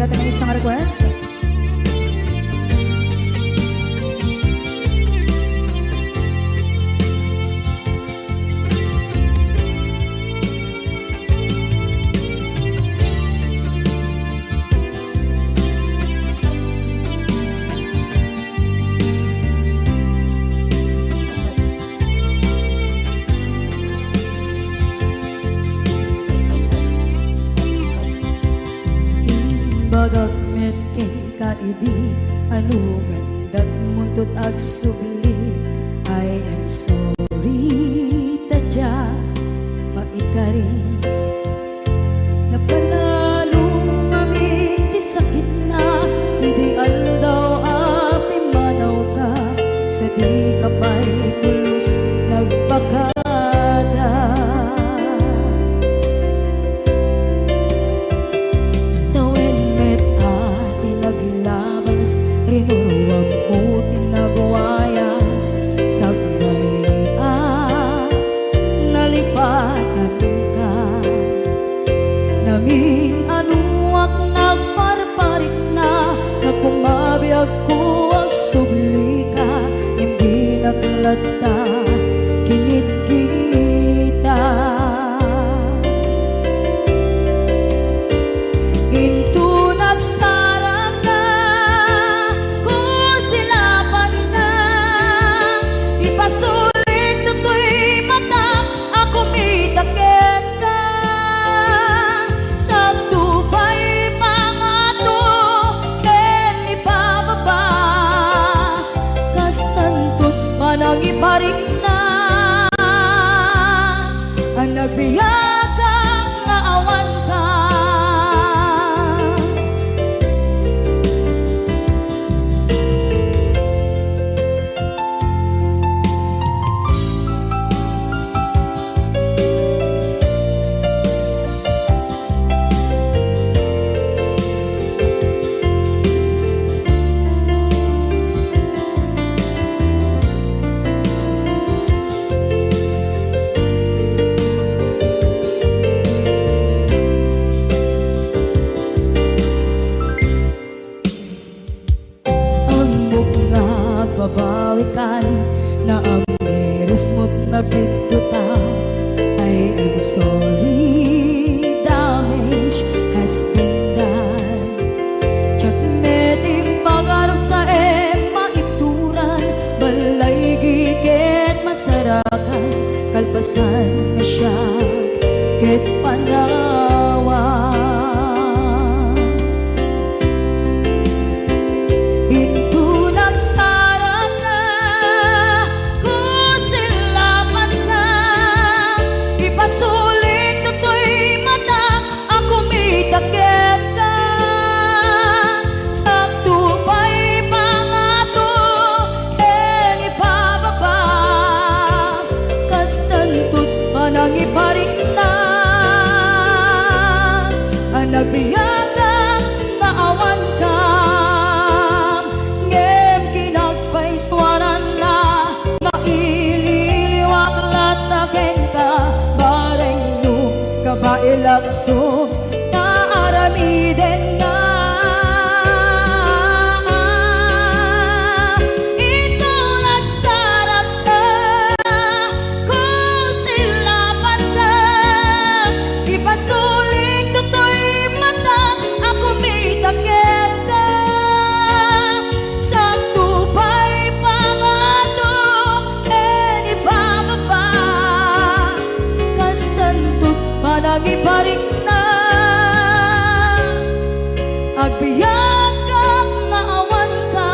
natin ang isang request. Bagagmet kay kaidi ano gandat muntot ag subli I am sorry tadya maikari napanalo kami di sakit na ideal daw api manaw ka sa di kapay pulos nagpakada rinuwag ko tinagwayas sagbay nalipatan ka namin anuak nagparparit na nagkumabiyag ko ag subli ka hindi naglata kinit kita into nagsarang ka kung silapan ka ipasulit tutoy mata ako mitakit ka sa tubay mga to ken ipababa kastantot manang iparik na ang nagbiyagang nga awan ka. Babawikan na ang miris mo't nagpituta I am sorry damage has been done Tsak meting pagarap sa maipturan balay gigit masarakan kalpasan na siya ket panawa iparik na ang nagbiyagang naawan ka ngem kinagpaiswanan na maililiwak lataken ka bareng nung kabailak to naaramiden na manang iparik na agbiyak kang maawan ka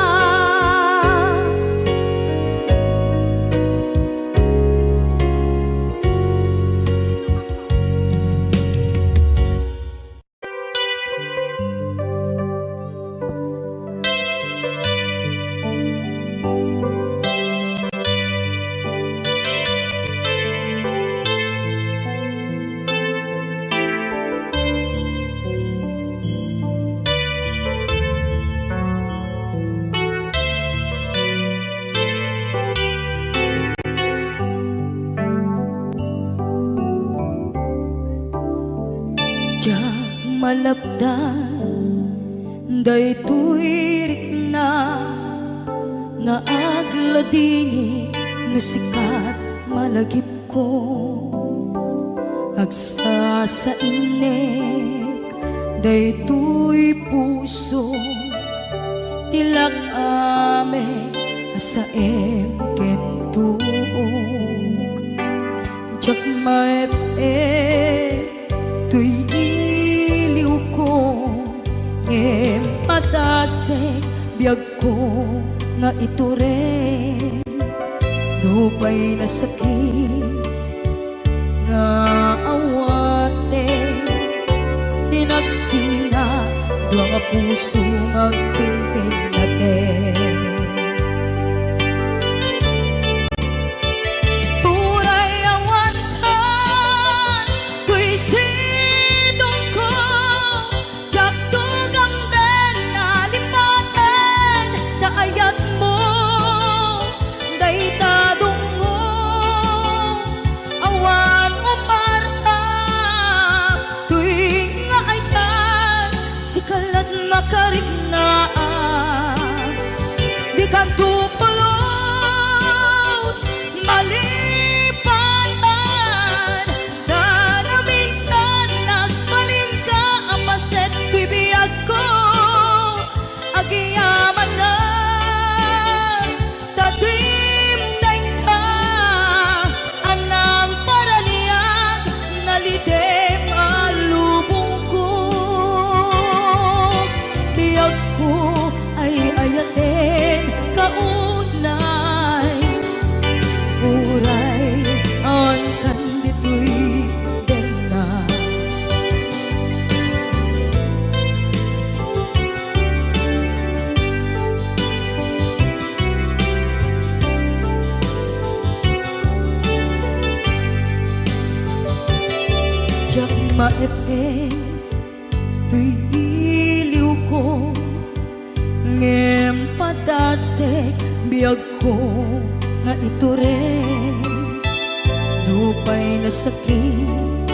malapdan daytoy rikna nga agladini nga sikat malagip ko agsa sa inek daytoy puso tilak ame asaem kentuog jak maep tuy iliw ko ngem padasek biyag ko nga ito rin dupay na sakit nga awate tinagsinga dua nga puso magpinpin natin turay awantan tuy sidong ko jak tugang den nalipaten daayat mo daytadong mo awan umarta tuwing nga ay tan sikalat makarignaang di ka tupulos malipatan na na minsan nagbalin ka apaset tuy biyag ko agiyaman na tatimdeng ka anang paraniyag nalidem alubong ko biyag ko ay ayatin kaunay uray ang kandito'y dena jak maepe tuy iliw ko ngem padasek biyag ko nga ito rin lupay na sakit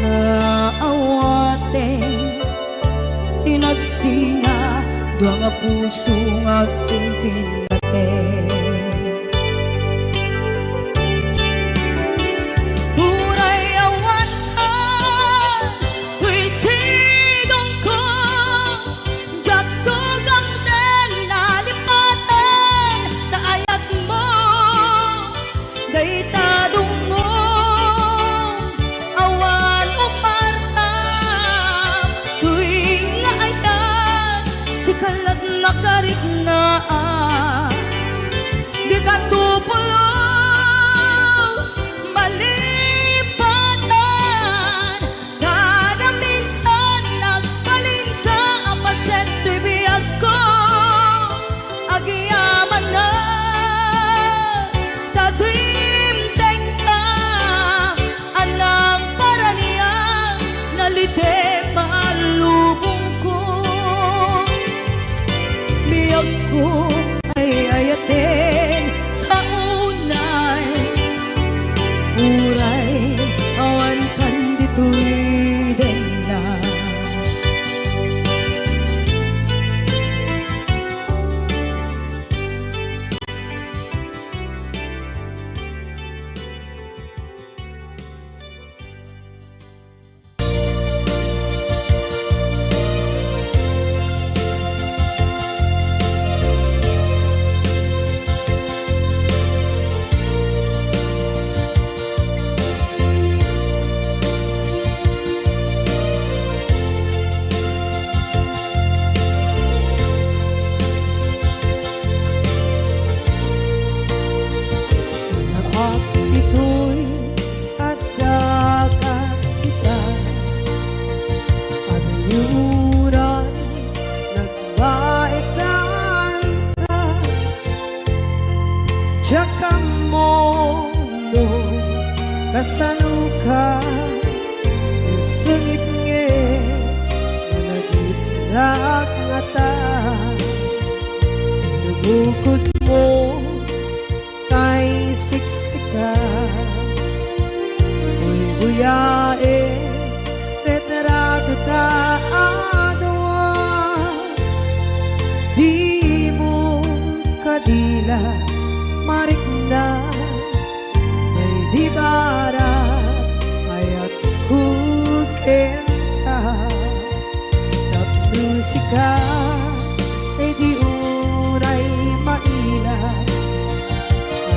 na awate tinagsinga dua nga puso nga pinpinaten turay awantan tuy sidong ko jak tugang den nalipaten daayat mo daytadong mo awan umarta tuwing nga ay tan sikalat makarignaang di ka tupulos malipatan na na minsan nagbalin ka apaset tuy biyag ko agiyaman na tatimdeng ka anang paraniyang nalidem alubong ko biyag ko ay ayatin kaunay uray awan kandito'y dena At ito'y agdagat kita Paniuran nagwaitan ka Tsaka mo no kasanuka Sungit nge Managitrak nga ta Nagukod mo tay siksika Uy buyae Tetra kita adwa maila marikna may di barat ayat kukenta tap musika ay di uray maila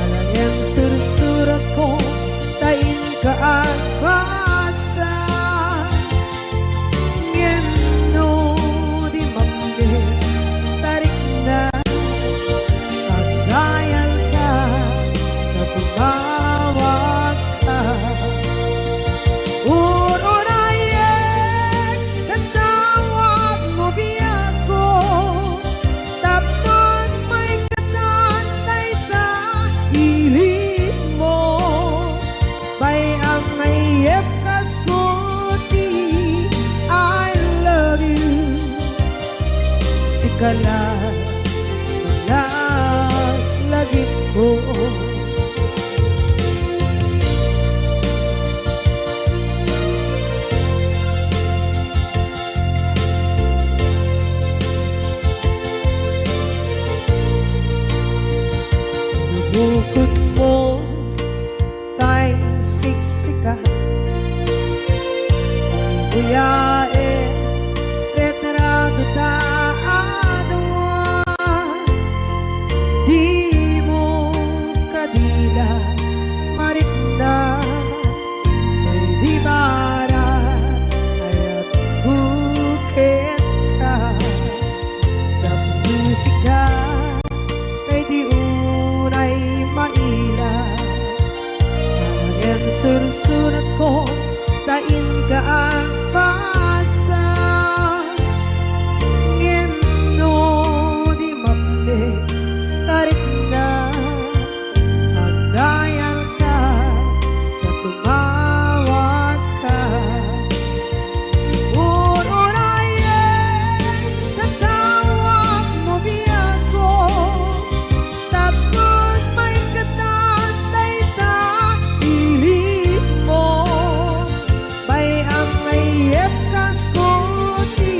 alang yang sursurat ko tain ka at basa ngeno di mambe tarik na pagdayal ka na tumawag ka urunayek katawag mo biyak ko tapnon may katantay sa hiling mo bay ang mayep kaskuti I love you sikala lagi ko bukod mo tay siksika buyae retrado ta adwa di mo kadila marikna may di barat ayat bukit ka na musika kay di unay maila ang sursurat ko tain ka ang pasa ngeno di mamde tarik na pagdayal ka na tumawag ka urunayek katawag mo biyak ko tapos may katantay sa hiling mo bay ang mayep kaskuti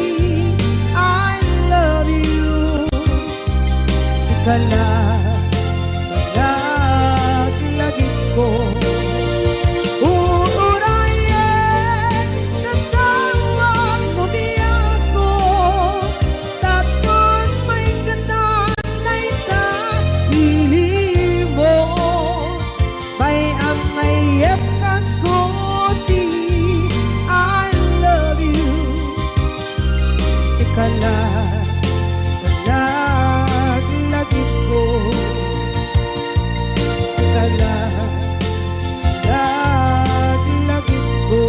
I love you sikala lagi ko urunayek katawag mo biyak ko tapos may katantay sa hiling mo bay ang mayep kaskuti I love you sikala lagi ko sikala lagi ko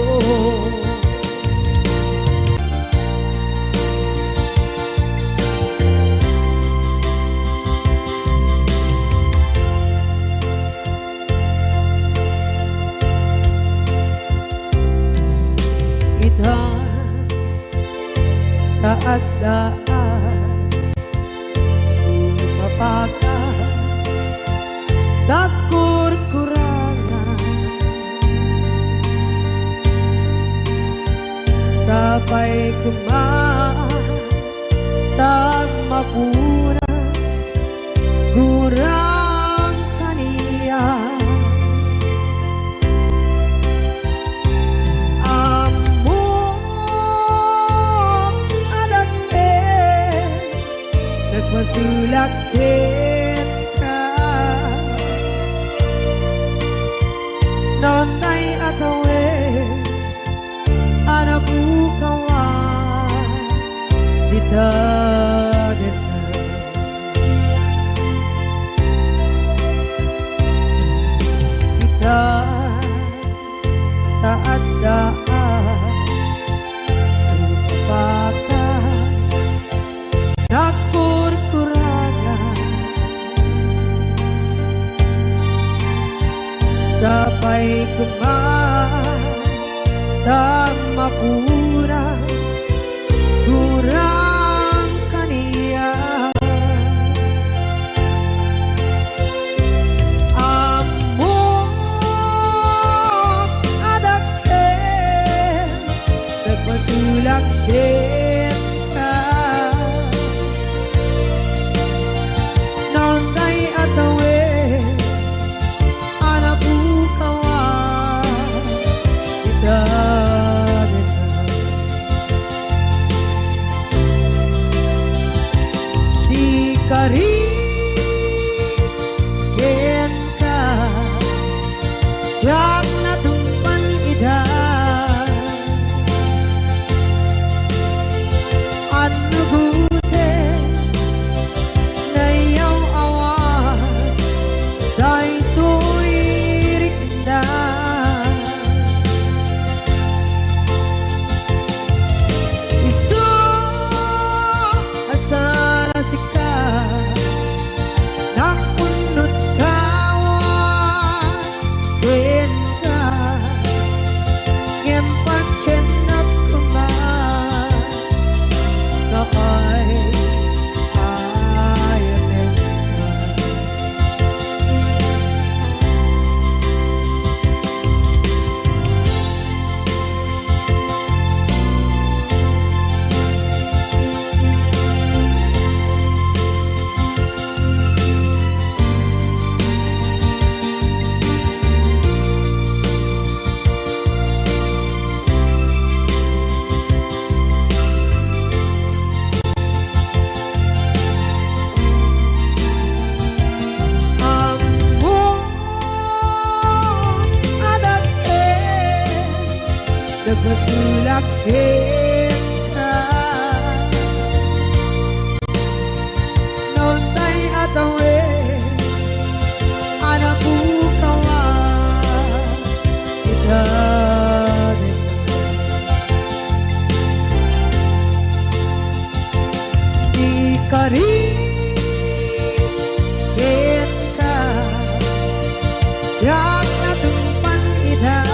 ita taat daan sumapaka dakur-kurangan sabay kumaan tag mapunas gurang kaniya nagmasulakit ka nonay atawe anabukawan dita kita taat daan supakan dakur-kurangan sabay kumaan tag mapuras gurang kaniya amo adak nagmasulak kita noon tay atawe anak bukawa kita di kari kita jangan tumpang ida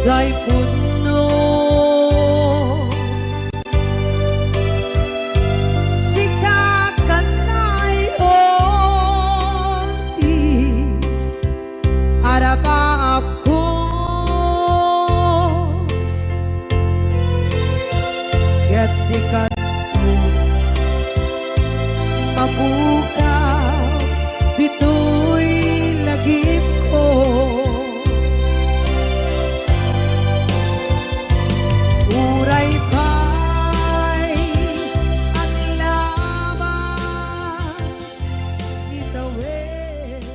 Gay puno sikakanay oti arabaap ko ket dikat mo mabukaw dito'y lagip ko. Uray pa'y ang labas itawid.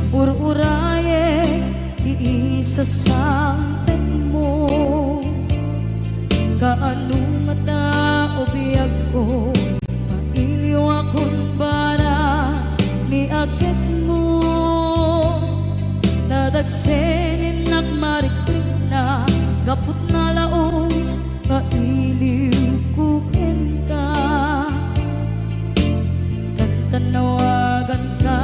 Ur-uraye iisasampet mo kaano mata ubiyag ko mailiw akong bara ni agit mo nadagsenin nagmarikrik na gapot na laos mailiw kukin ka tantanawagan ka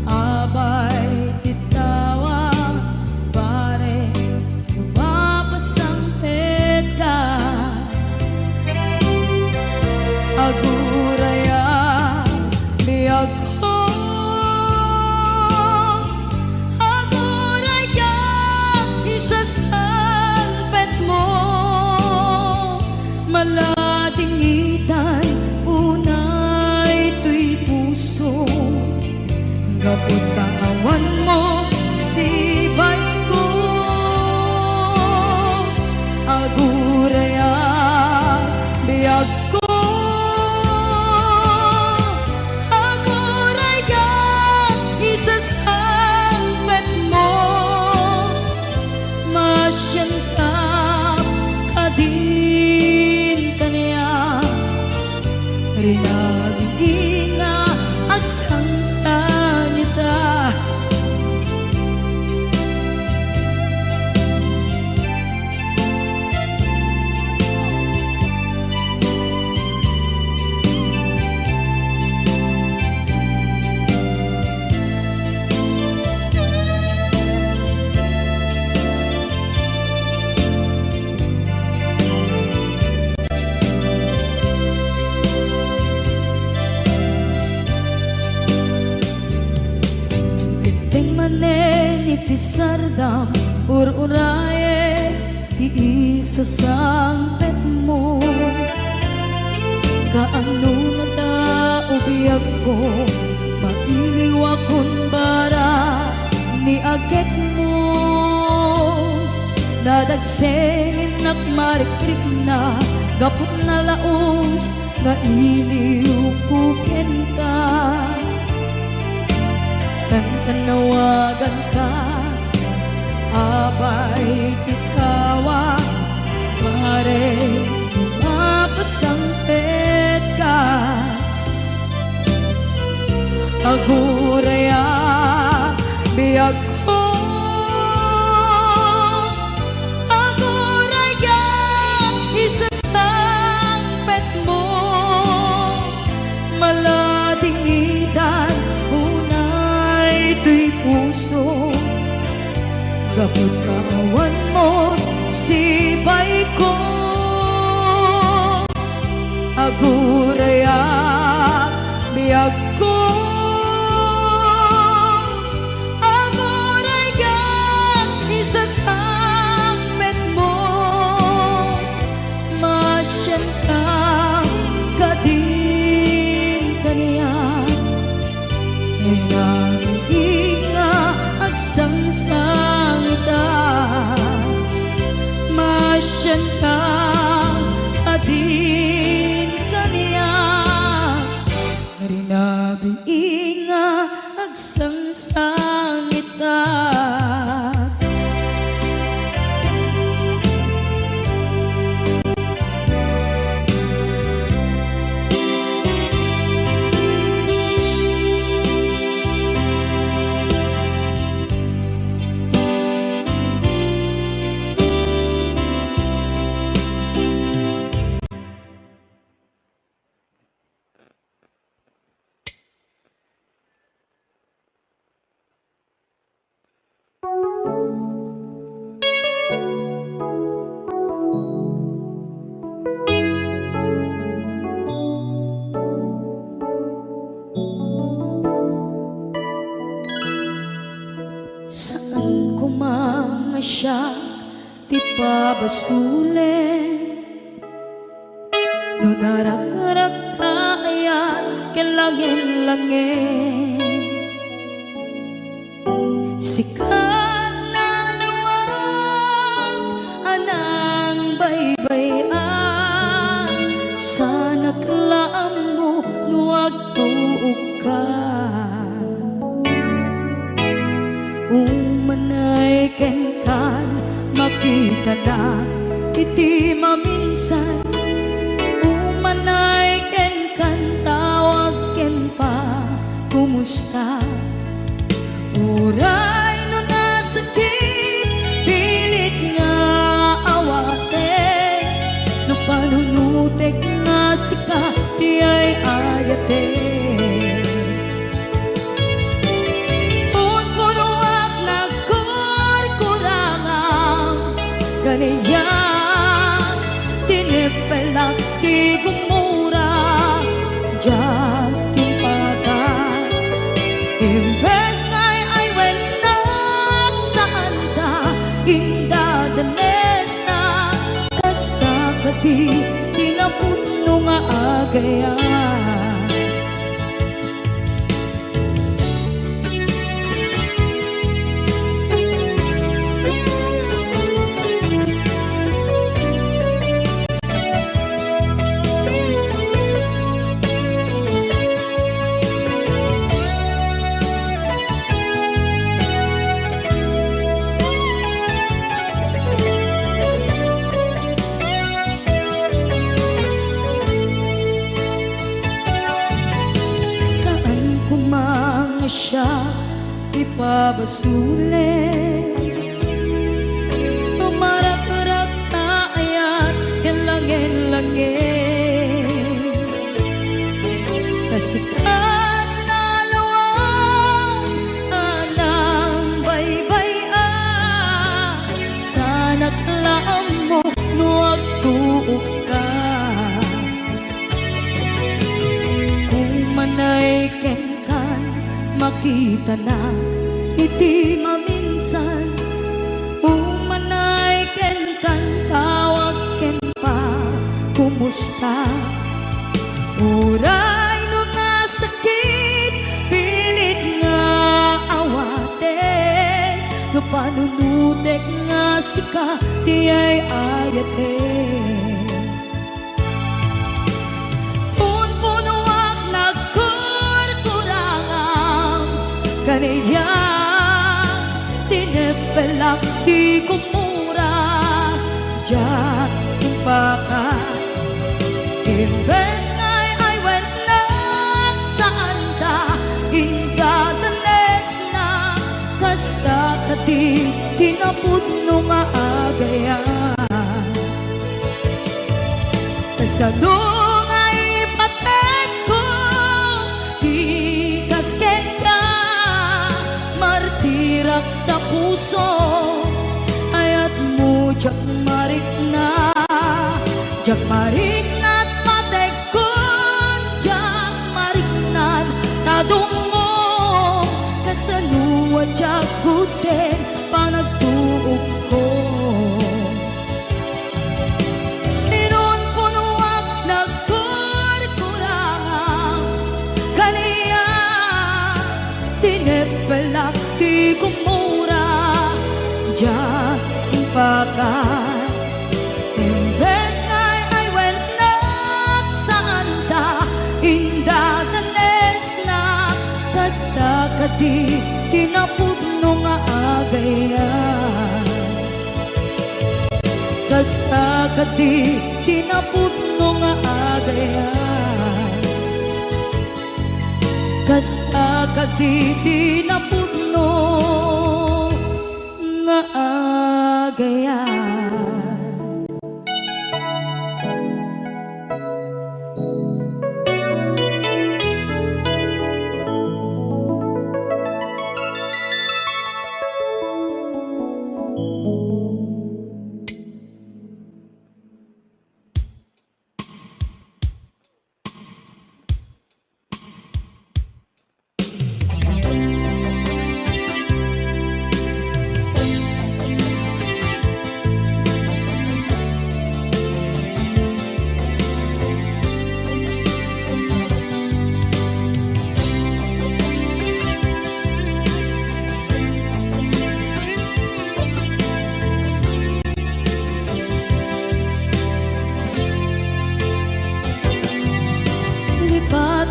abay titawa pare lumapasangpet ka aguraya biyag ko aguraya isasangpet mo malating itay unay tuy puso kapot kawan mo sibay ko aguraya biyag ko aguraya isasangpet mo masyan ka kadin kanya rinaging nga agsangsan ita. Itisardam ur-uraye iisasangpet mo kaano mata ubiyag ko mailiw akong bara ni agit mo dadagsenin nagmarikrik na gapot na laos nga iliw kukin ka tanawagan ka abay titawa pare mapasangpet ka aguraya biyag ko aguraya isasangpet mo malading idan tuy puso gapot kawan mo sibay ko aguraya biyag ko aguraya isasangpet mo masyan ka kadin kanya agsangsangita masyan ka adin kanya rinabiinga agsangsangita ipabasule no narak-arak ayan kelangin-langin sikat na lawag anang baybayan sana klaam mo nuwag tuog ka umanay ken kan makita na iti maminsan umanay ken kan tawag ken pa kumusta uray no nasakit pilit nga awate no panunutek nga sika di ay ayate unpunuak nagkurkurangang ganiyang tinipelak di gumura diyan timpagan imbes ngay ay wenak saan ka indadanes na kasta kati tinaputno nga agayan siya ipabasule tumarak-arak na ayan kelangin-langin kasikat na lawang anang baybayan sana klaam mo nuwag tuog ka umanay ken makita na iti maminsan umanay ken kan tawag ken pa kumusta uray no nasakit pilit nga awate no panunutek nga sika di ay ayate unpunuak kaniya tinepelak di kumura diyan tumpaka imbes ngay ay wenak saan ta indadanes na kasta kati tinaputno nga agayan kasano nga ipatek ko di kasken ka martirak na puso ayat mo jak marik na at matekon jak marik na tadong mo kasaluwa jak kuten panagtuog ko inon punuak nagkurkurangang kaniya tinepelak di kumura diyan impakan imbes ngay ay wenak saan ta indadanes na kasta kati tinapudno nga agayan kasta kati tinapudno nga agayan kasta kati tinapudno nga agayan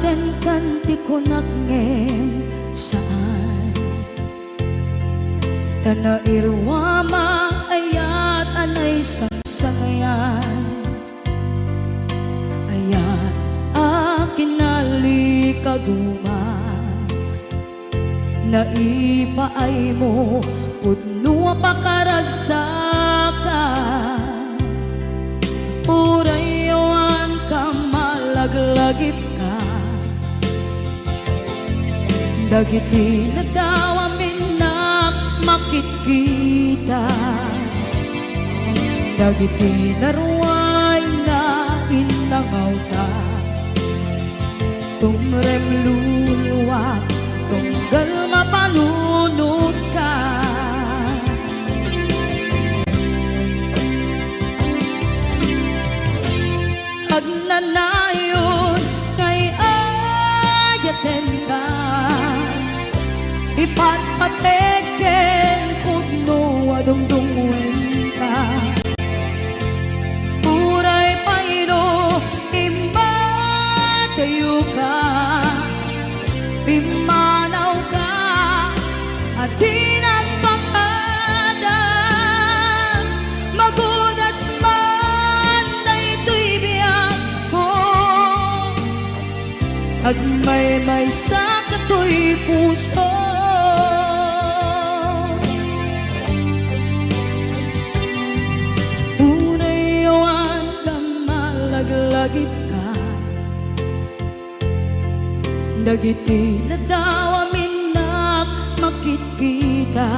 den kanti ko nakngem saan Tana irwama ayat anay sangsangayan Ayat akin nalikaguma Naipaay mo pudno pakaragsakan Urayawan ka malaglagip ka Dagiti na daw amin na makikita Dagiti na ruway na inangaw ta Tumrem luluwa tunggal mapanunod ka Agnanayon kay ayaten ka Ipatpateken pudno adungdungwen ka Puray payro imbatayo ka Pimanaw ka at di nagpakada Magudas man na ito'y biyag ko Agmay-may sa kato'y puso Unayawan ka malaglagip ka Dagiti na daw amin na makikita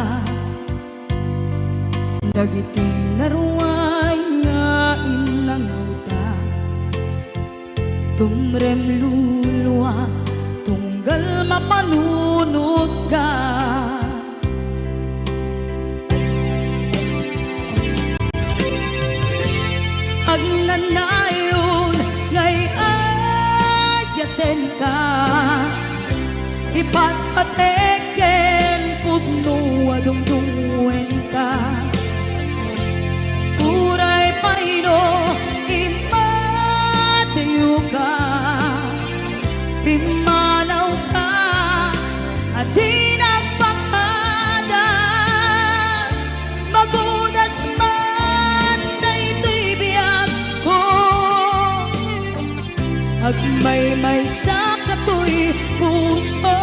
Dagiti na ruway nga inangaw ta Tumrem luluwa tunggal mapanunod ka Agnanayon ngay ayaten ka Ipatpateken pudno adungdungwen ka Puray payno impatayo ka Pimanaw ka at di nagpakada Magudas man na ito'y biyag ko Agmay-may sa kato'y puso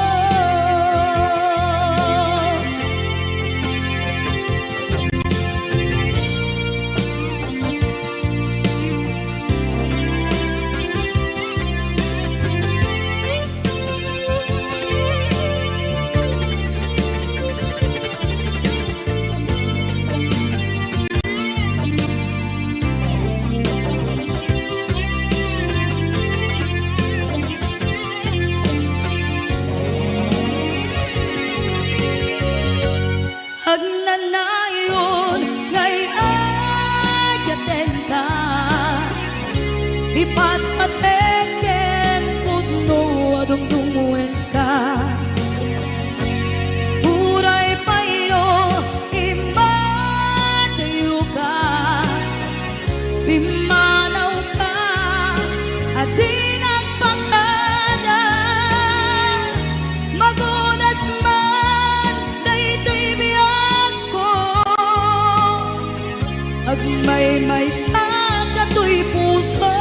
Agnanayon ngay ayaten ka Ipatpateken pudno adungdungwen ka Puray payno imbatayo ka Pimanaw ka at di nagpakada Magudas man na ito'y biyag ko Agmay-may sa kato'y puso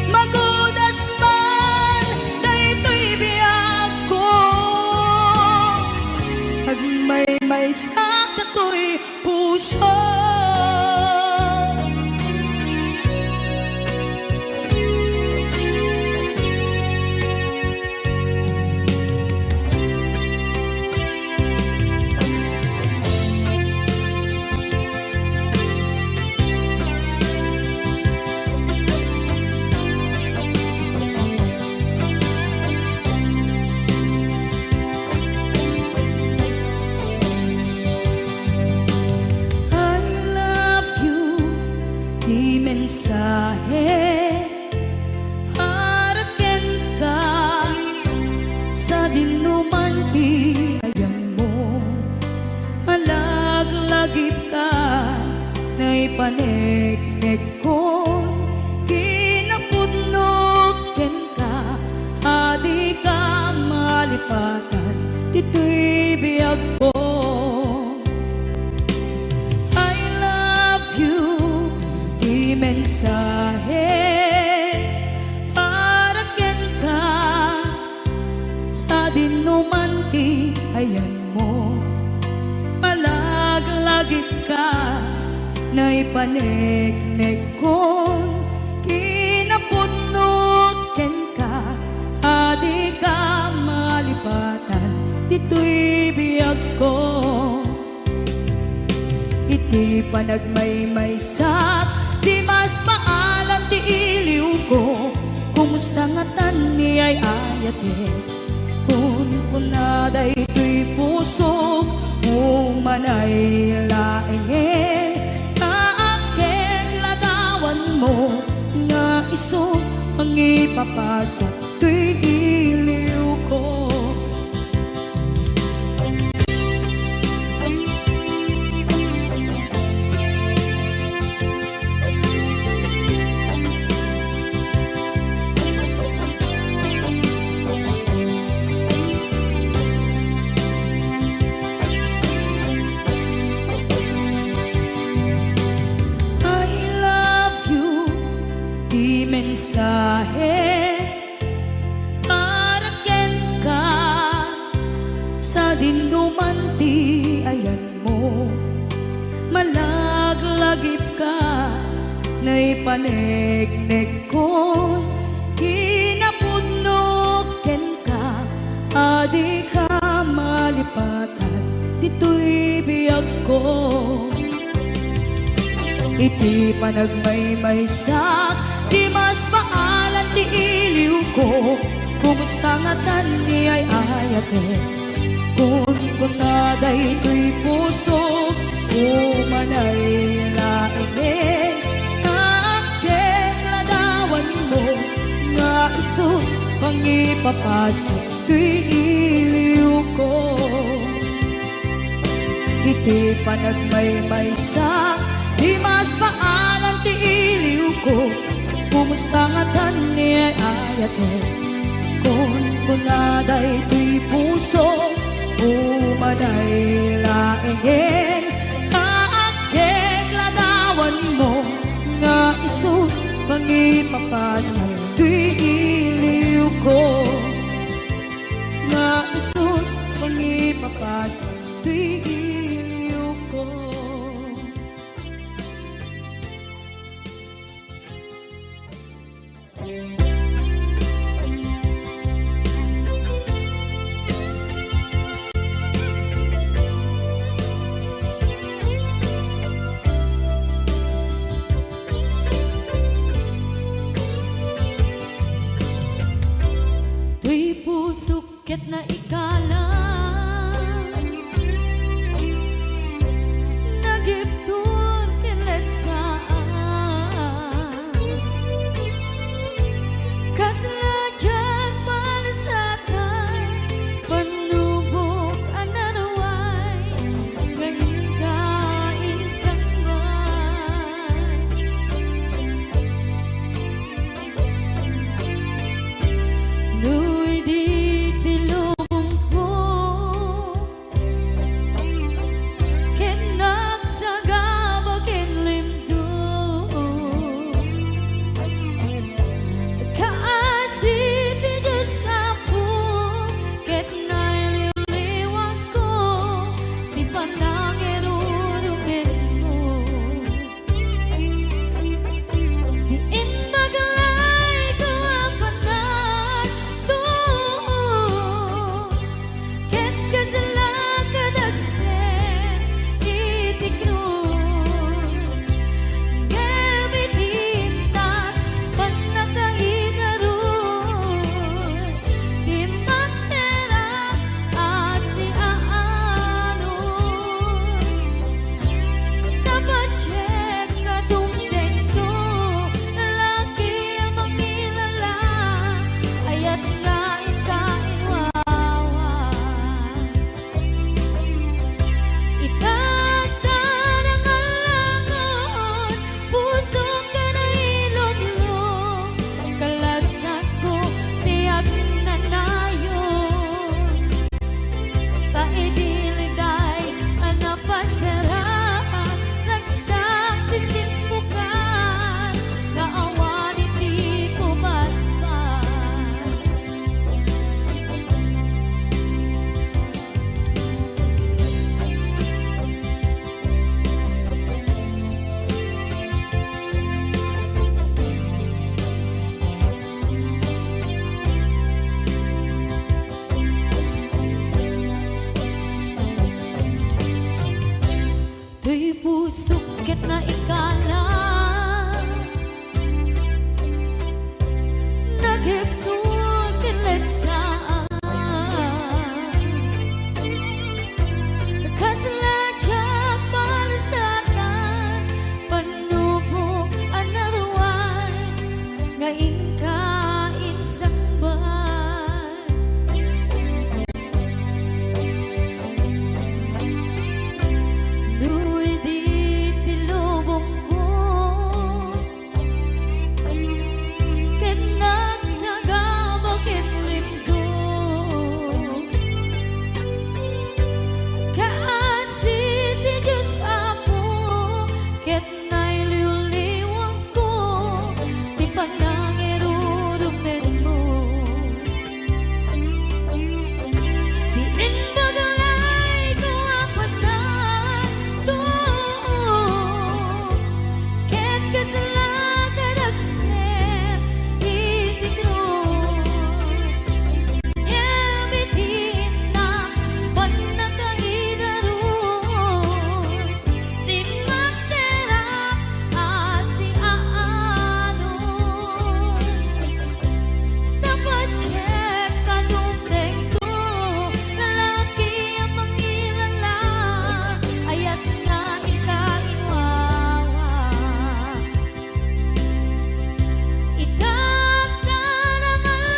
Magudas man na ito'y biyag ko Agmay-may sa kato'y puso mensahe paraken ka sa dinuman ti ayan mo malaglagip ka na ipaneknek ko kinapu ito'y biyag ko. I love you, di mensahe para ken ka sa dinumanti ayan mo. Malaglagip ka na ipanegnek kon kinapunot ken ka, adi ka malipatan dito'y biyag ko. Iti panagmaymaysak di mas maalam ti iliw ko, kumusta nga tan ni ay ayate kun kunaday to'y puso umanay laengen kaaken ladawan mo nga iso ang ipapasa to'y iliw ko. Mensahe para ken ka sa dinumanti ayan mo. Malaglagip ka na ipanegnek kon kinapudnok ken ka, adi ka malipatan dito'y biyag ko. Iti panagmaymaysak di mas paalan ti iliw ko, kumusta nga tan ni ay ayate kun kunaday to'y puso umanay laengen kaaken ladawan mo nga iso pangipapasa to'y iliw ko. Iti panagmaymaysak di mas paalam ti iliw ko, kumusta nga tan ni ay ayate kun kunaday to'y puso umanay laengen kaaken ladawan mo nga iso pangipapasa to'y iliw ko, nga iso pangipapasa to'y iliw ko. nga ikalang nagigtog kilit kasaladya palasakan panubog another one nga ingkain sangban duwi di tilubong ko ket nagsagabog kitlim ko kaasit di Diyos ako ket nailiw-liwang ko di panangirurugmen mo di inbagalay ko apatan to ket kasalakan aksen itikrus yabitin na panagkaidarus di magterap asi aanon dapat check kadumdeng ko lalaki ang mangilala ayat nga ikaginwawa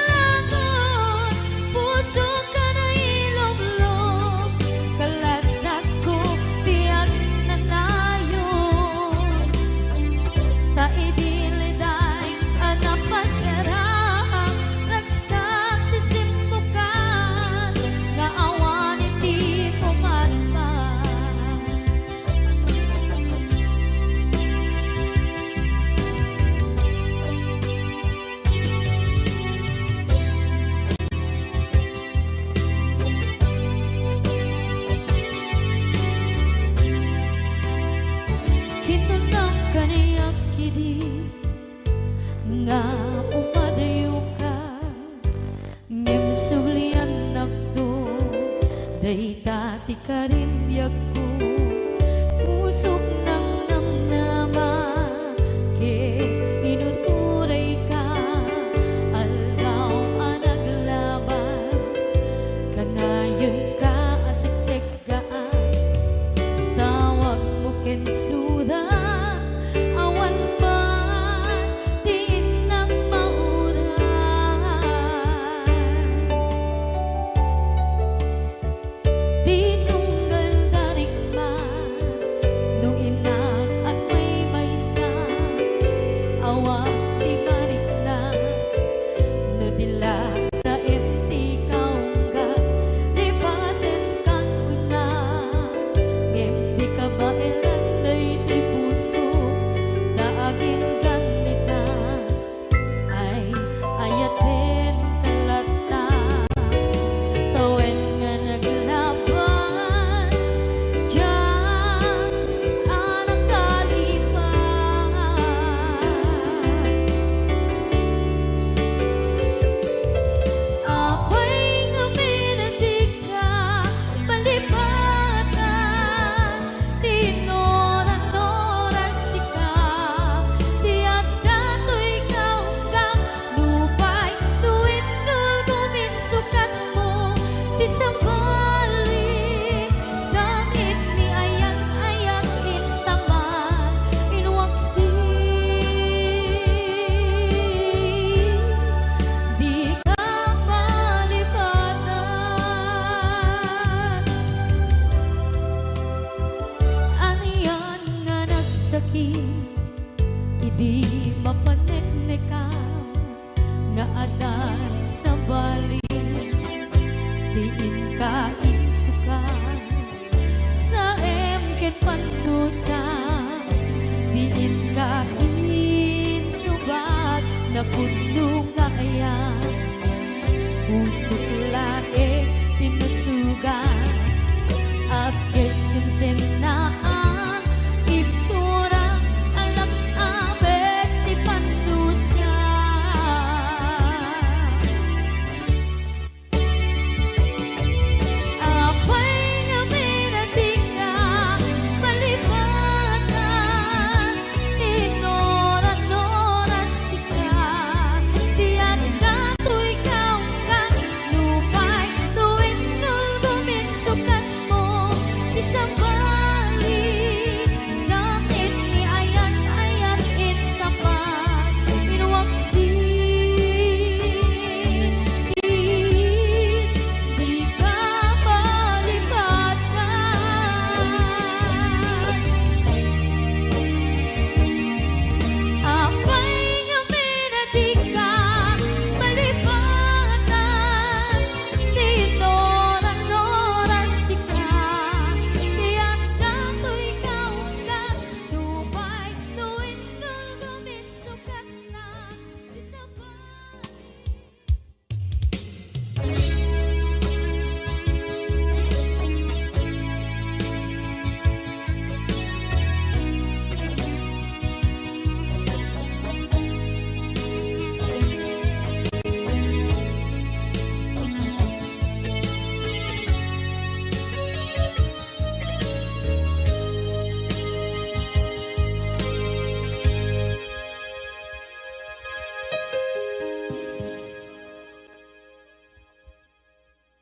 ikakaramanlagon puso ka na ilog-log kalasat ko tiyak nanayon taidiliday anapasarang ragsak ti simbukan nga awan iti pumatman kinunang kaniyak kidi nga upadayo ka ngem sulian nakdo dayta ti karimbiag ko pusok ng namnama ke inuturay ka aldaw anaglabas kanayon ka aseksek gaan tawag mo kensuda awan man din ng mauran tinunggal darikman nung inak at may maysa awang di marikna no dila sa empty kaungga lipaten kan kuna ngem di ka ba elan di puso daagin kanita ay ayaten kalata tawen nga naglabas diyan anak kalipan apay nga minatig ka palipatan tinoran-oras ikaw tiyak dato'y kaunggang lupay tuwid kul guminsukat mo ti sabali sakit ni ayak-ayak intaman inwaksi di ka palipatan aniyan nga nagsakit idi mapaneknekan nga adan sa bali diin ka insukan sa emken pandusa diin ka insubat na puno nga ayan pusok lae tinusugan apkes kinsen naan ipturang alak abet ti pandusa apay nga minating ka palipatan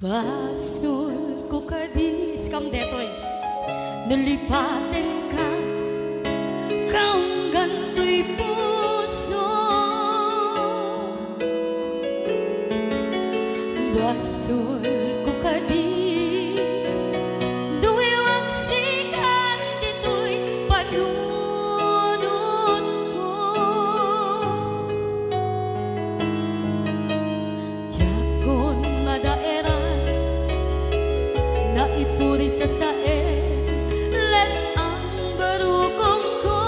Basol ko kadis kam detoy nalipaten ka kaong ganto'y puso. Basol ko kadis duwewang sikat dito'y panunod ko. Jakon madaeran na ipuri sa sae let ang barukong ko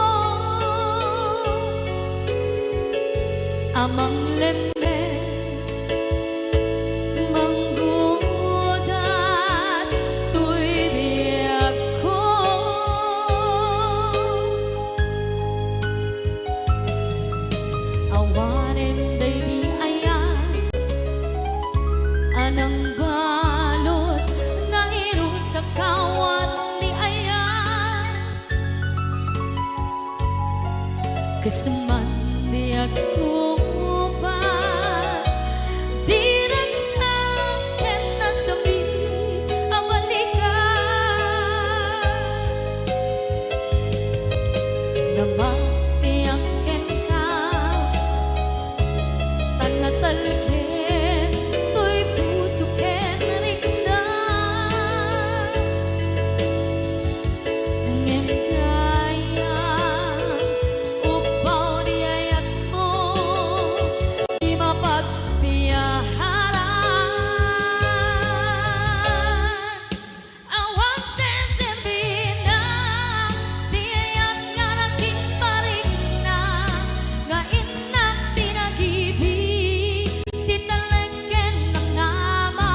amang lemmes manggudas tuy biyak ko. Awanen day di ayan anang balot na irong kakawat ni ayan kasaman biyak ko pa di nagsakin na sabi ang balikan na mapiyakin ka tanatalkin to'y pusukin rigdan ngem kaya upaw di ayat mo di mapagpiyaharan awang sensin na di ayat nga naging paring na nga inak tinag-ibig tinalengken ng nama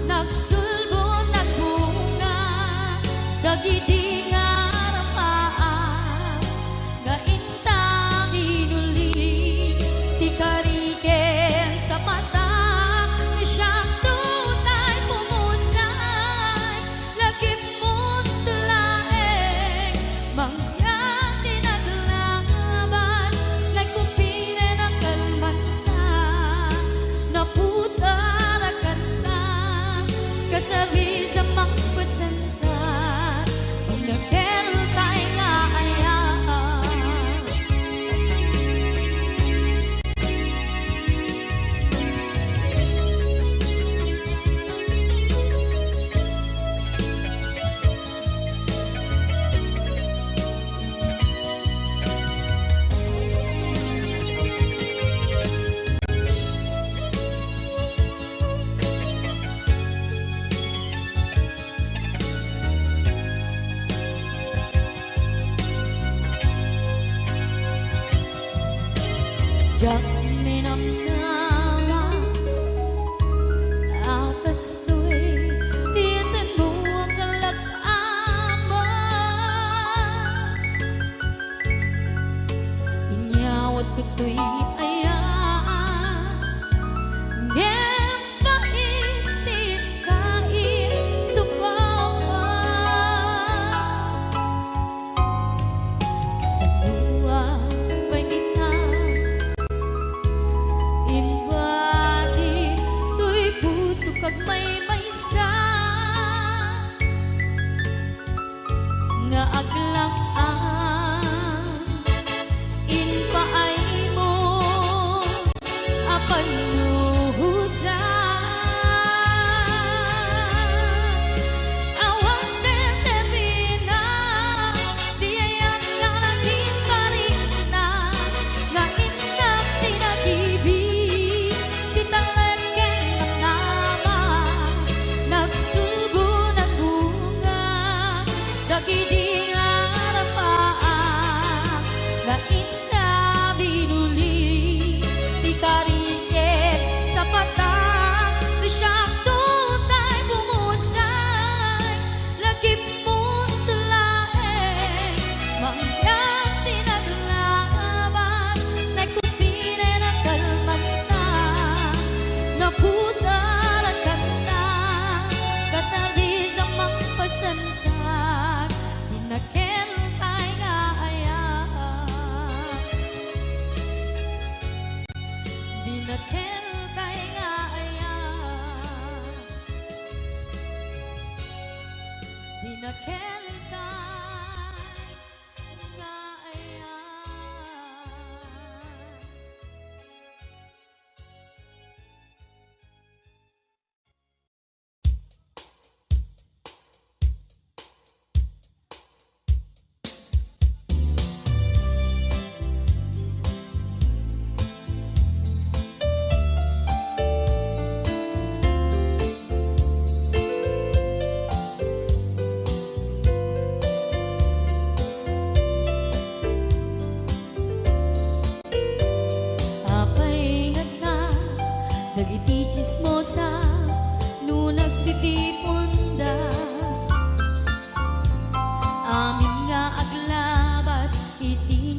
nagsulbo nagbunga dagidi nga rapaan nga intang inuli ti kariken sa mata ni siyang tunay pumusay lagi mo't tulaeng mangyang tinaglaban nagkumpine ng kalmata naputar kanta kasabi sa magpasanta pag nagkeltay nga ayaan. Jak ninamnama akas to'y tiyatin mo ang kalag-aman inyawat ko to'y ayan ngem paitin kain supawan sa luwa ba'y inbati to'y puso kag may maysa nga aglang-an inpaay mo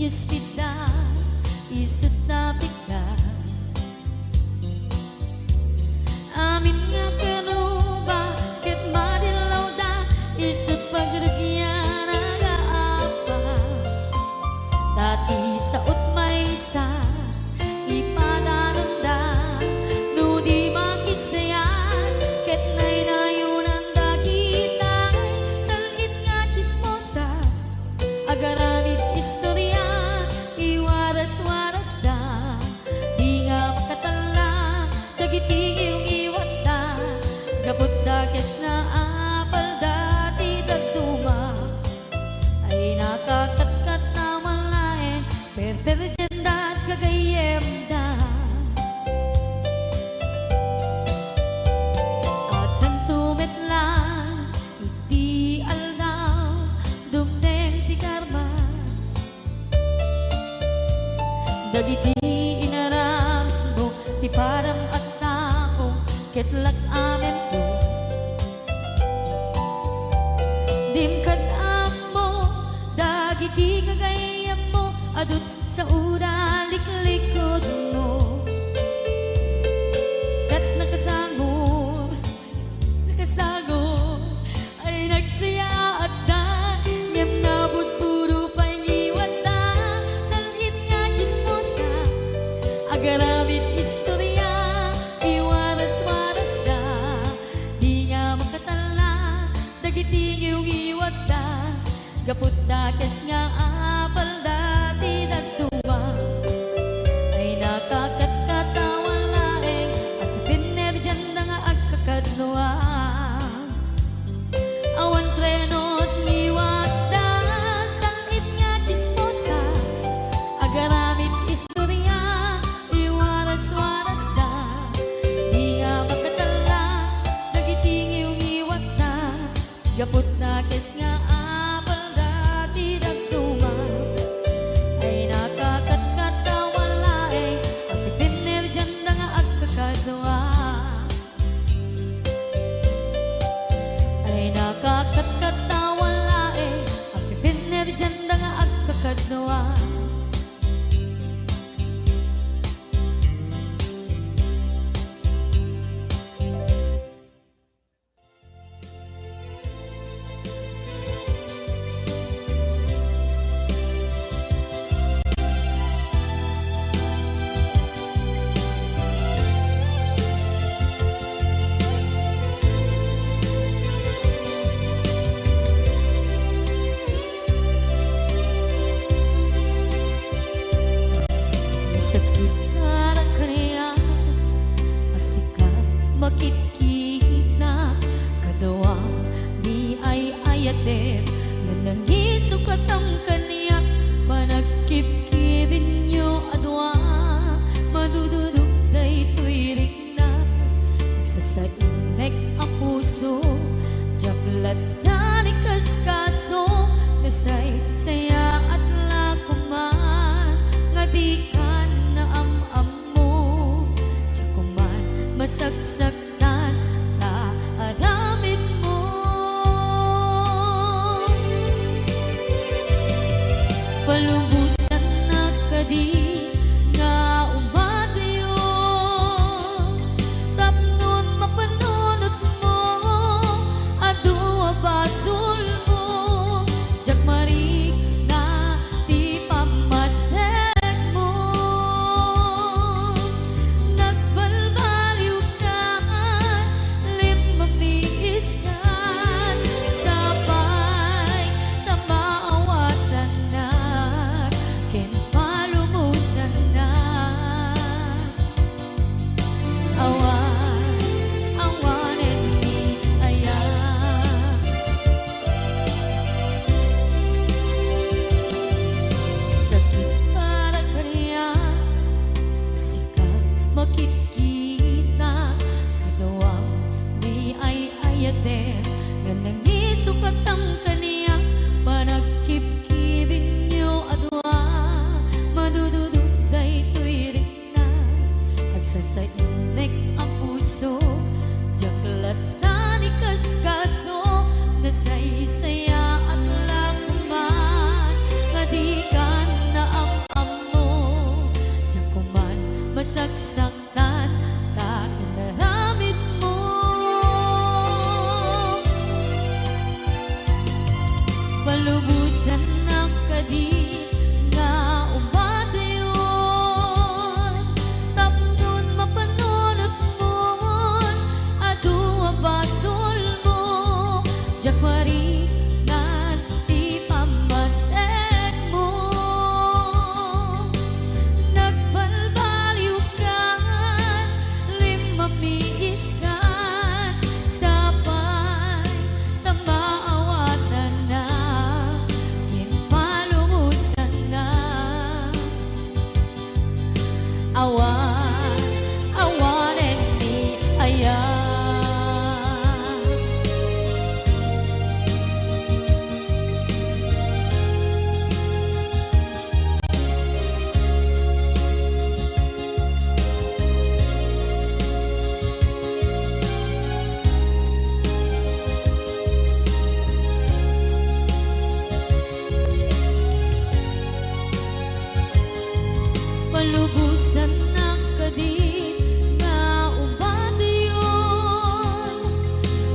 spidda isut na bigla. Amin nga karuba ket madilaw da isut pagragyan nagaapa. Dati saot maysa ipadananda no di makisayan ket naynayunan da kita salit nga chismosa agaramid istorya iwaras-waras da di nga makatala dagiting yung iwat da gabot da kes na apal dati dagduma ay nakakatkat na malain perperjenda at kagayem da at nang tumit lang iti aldaw dumdeng ti karma dagiti inaram mo ti param at tao ketlak amen ko dimkad amo dagiti kagayam mo adut sa ura liklikod mo skat nakasangod ay nagsaya at da ngem nabot puro pangiwat da salit nga chismosa agaramid istorya iwaras-waras da di nga makatala dagiting yung iwat da gaput da kes nga apal dati nagtuwa ay nakakatkatawang laeng at pinerjan da nga agkakadnoa awan trenot ngiwat da salit nga chismosa agaramid istorya iwaras-waras da di nga makatala dagiting yung iwat da gaput na kes nga apal dati nagtuma ay nakakatkatawang laeng at pinerjan da nga agkakadnoa ay nakakatkatawang laeng at pinerjan da nga agkakadnoa. Sakit na ng kanya Asikat makikita Kadawang di ay ayatin Na nangisukat ang kanya Panagkip-kibin nyo adwa Madududog na ito'y rigna Nagsasainek ang puso Jaklat na ni kaskaso Nasay saya at lakuman Nga di ka na am-am mo Tsakuman masagsaktan ka aramid mo Palubusan na kadi nga umadayo Tapnon mapanunot mo Adua basul mo Jak marig na ti pamadek mo Nagbalbaliw ka Lip mamiis ka Sabay na maawatan na malubusan ng kadit nga ubadayon.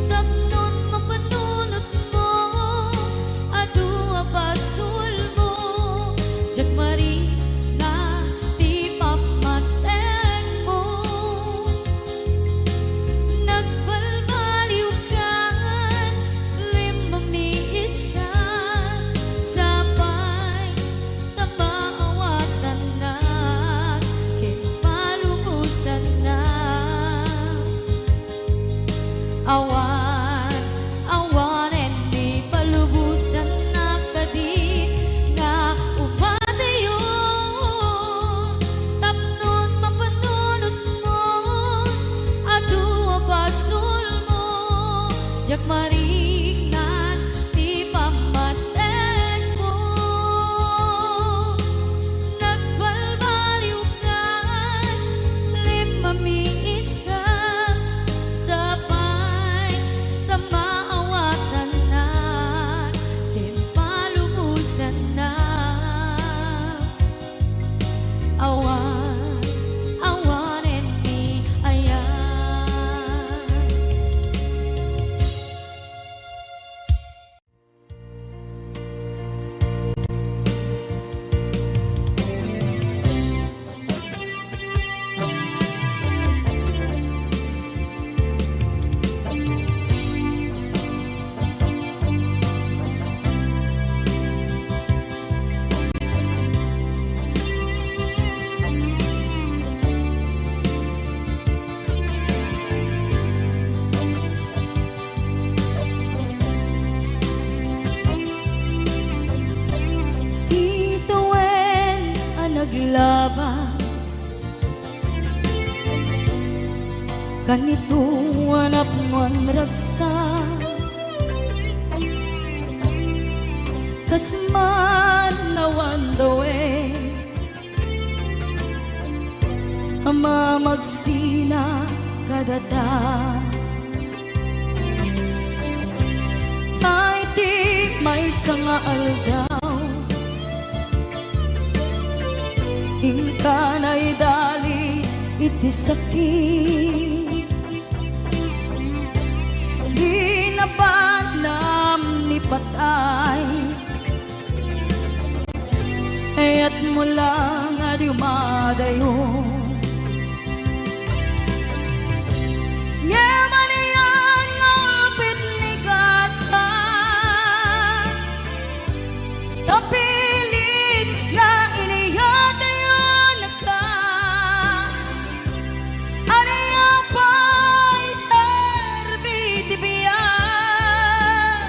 Tapnon mapanunot mo, adu abasul mo, jagmari na di papmaten mo. Nagbalbaliw ka, limamiis ka, sabay tamaawatan na, kinpalumusan na. Awan, awanen ni palubusan na kadit nga ubadayon. Tapnon mapanunot mo, adu abasul mo, jagmaringnan ti pamaten mo. Nagbalbaliw ka, limamiis ka, sabay tamaawatan na, tinpalumusan na. Awan, awanen ni ayan. Ituwen ang naglabas, ganito hanap mo ang ragsa. Kasman nawan dawe, ama magsina kadada. Ay di may sanga aldaw, hingkanay dali iti sakit. Di na panam ni patay, ayat mo lang at umadayo. Yaman iyan ngapit ni gasa, tapilit nga iniyatayon ka. Anaya pa'y serbiti biyan,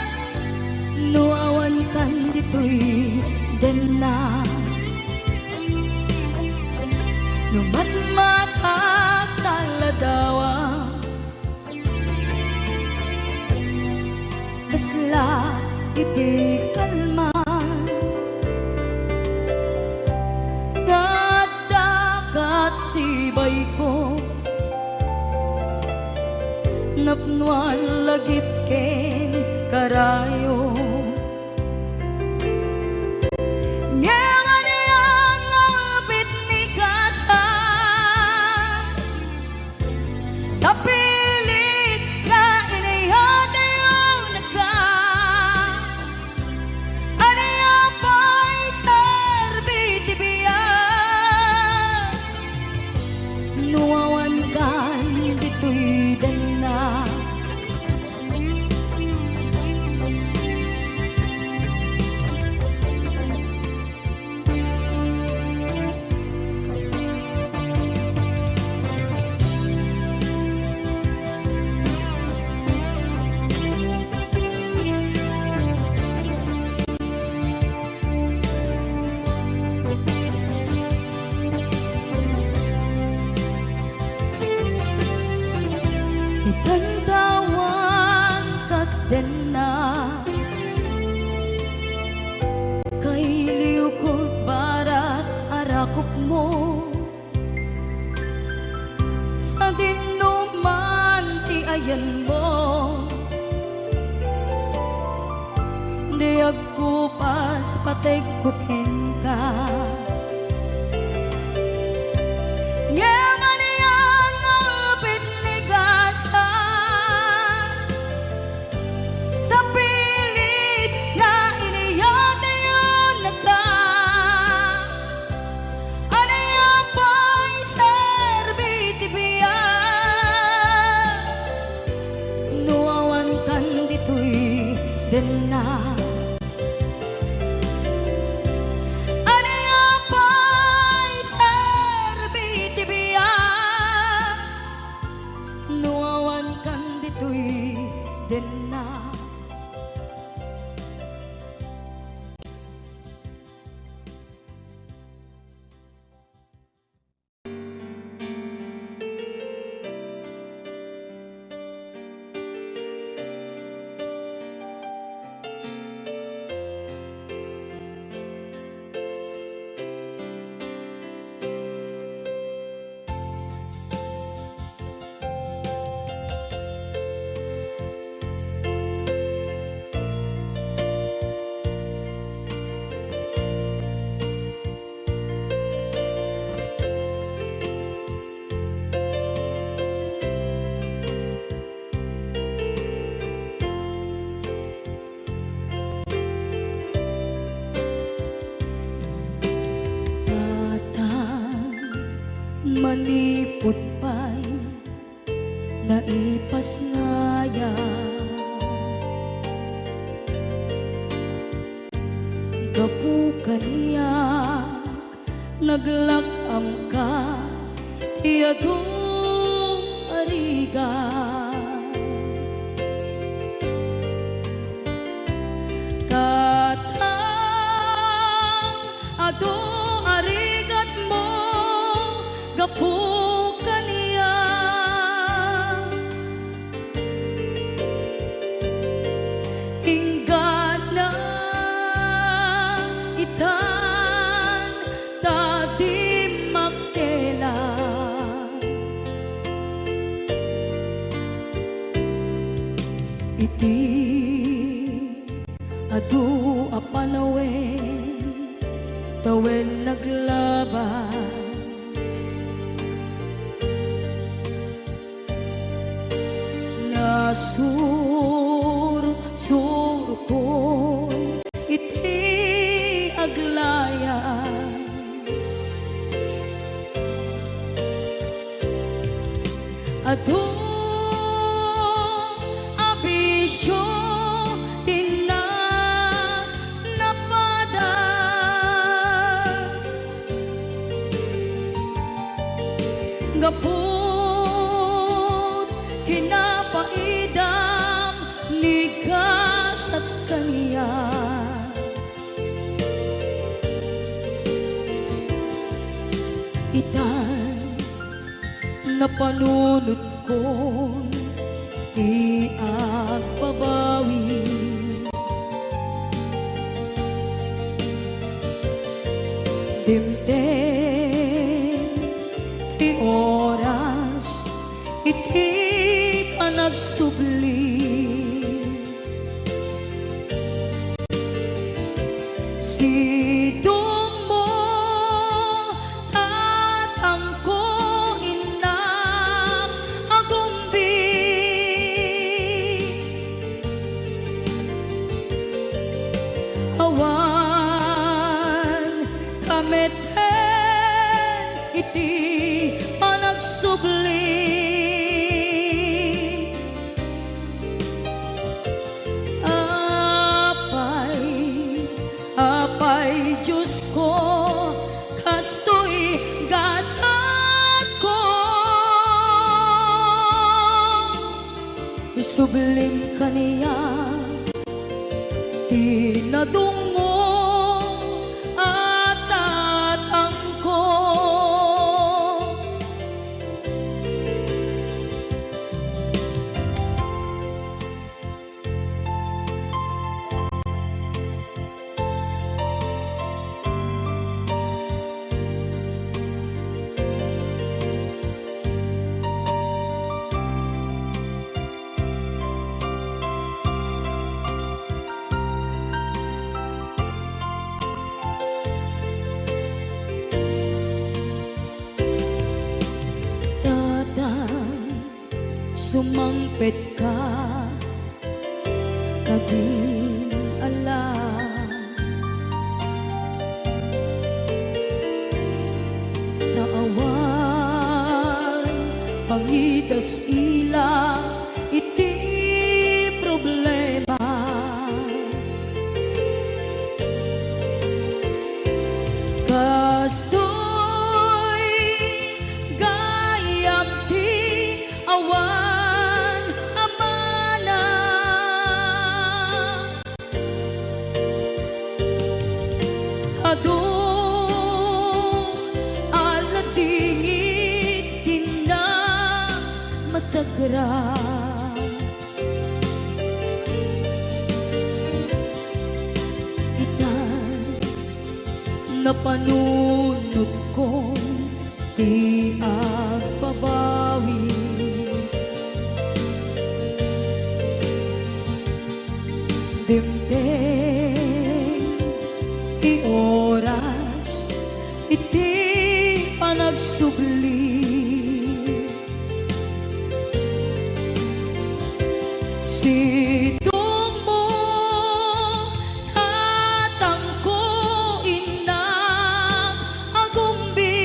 nuawan kan dito'y den na. Numatmatak taladawa, kasla iti kalman. Dagat sibay ko, napnuan lagip ken karayo. Ngaman iyang ngapit ni gasa, tapilit nga iniyatayon ka. Anaya pa'y serbiti biyan, nuawan kan dito'y dana. Itandawan kat den na, kay liukod barat arakop mo. Sa dinuman ti ayan mo, di agkupas patay kuken ka. manipot pa'y naipas ngaya. Gapu kaniyak naglakam ka iyadong ariga. Tatang ado arigat mo gapu kaniya. Inggan na itan tadi magtela. Iti adu apanawen tawen naglabas. Nasur ko iti aglayas. Adu abisyo gaput kinapaidam ligas at kaniya. Itan na panunod ko di agbabawi. Dimdim ti oras iti panagsubli. Sidong mo tatangko inak agumbi. Awan kameten iti panagsubli. Apay Diyos ko kastoy gasat ko. Isublim kaniya tinadungo at tatangko. Sumangpet ka kaging alam. Naawan pangidas ila iti problema. Kastoy gayam ti awan adu aladingit tina masagra. Itan na panunod ko di agbabawi. Dimdim ti oras iti panagsubli. Sidong mo tatangko inak agumbi.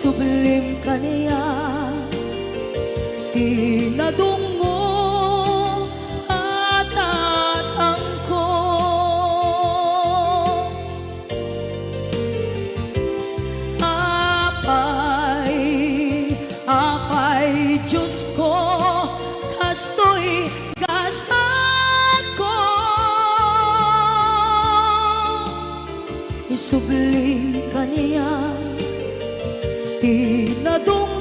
isublim kaniya, tinadungo at atangko. Apay, Diyos ko, kasto'y gasat ko. Isublim kaniya, tinadungo